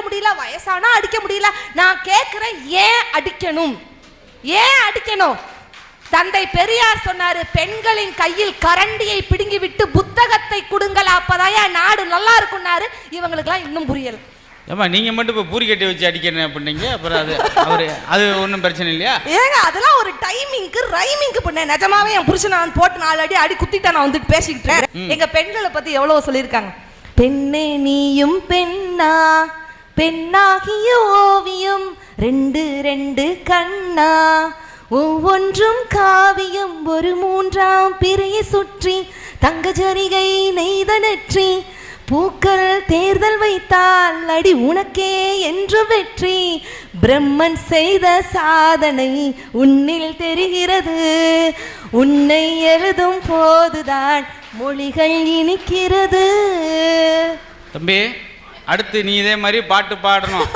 முடியல, வயசானா அடிக்க முடியல. நான் கேட்கிறேன், ஏன் அடிக்கணும்? ஏன் அடிக்கணும்? தந்தை பெரியார் சொன்னாரு, பெண்களின் கையில் கரண்டியை பிடுங்கி விட்டு புத்தகத்தை கொடுங்கள், அப்பதான் நாடு நல்லா இருக்கும்னாரு. இவங்களுக்கெல்லாம் இன்னும் புரியல. ஏமா நீங்க மட்டும் இப்போ பூரி கட்டி வச்சு அடிக்கிறேன் அப்படின்னீங்க, அப்புறம் அது ஒன்றும் பிரச்சனை இல்லையா? ஏங்க அதெல்லாம் ஒரு டைமிங்க்கு ரைமிங்க்கு பண்ணேன். நிஜமாவே என் புருஷன் நான் போட்டு 4 அடி குத்திட்டா நான் வந்துட்டு பேசிக்கிட்டேன். எங்க பெண்களை பத்தி எவ்வளவு சொல்லியிருக்காங்க. பெண்ணே நீயும் பெண்ணா, பெண்ணாகிய ஓவியம் 2 கண்ணா, ஒவ்வொன்றும் காவியம் ஒரு 3ஆம் பிறையை சுற்றி, தங்க ஜரிகை நெய்த நெற்றி, பூக்கள் தேர்தல் வைத்தால் அடி உனக்கே என்று வெற்றி, பிரம்மன் செய்த சாதனை உன்னில் தெரிகிறது, உன்னை எழுதும் போதுதான் மொழிகள் இனிக்கிறது. தம்பி, அடுத்து நீ இதே மாதிரி பாட்டு பாடணும்.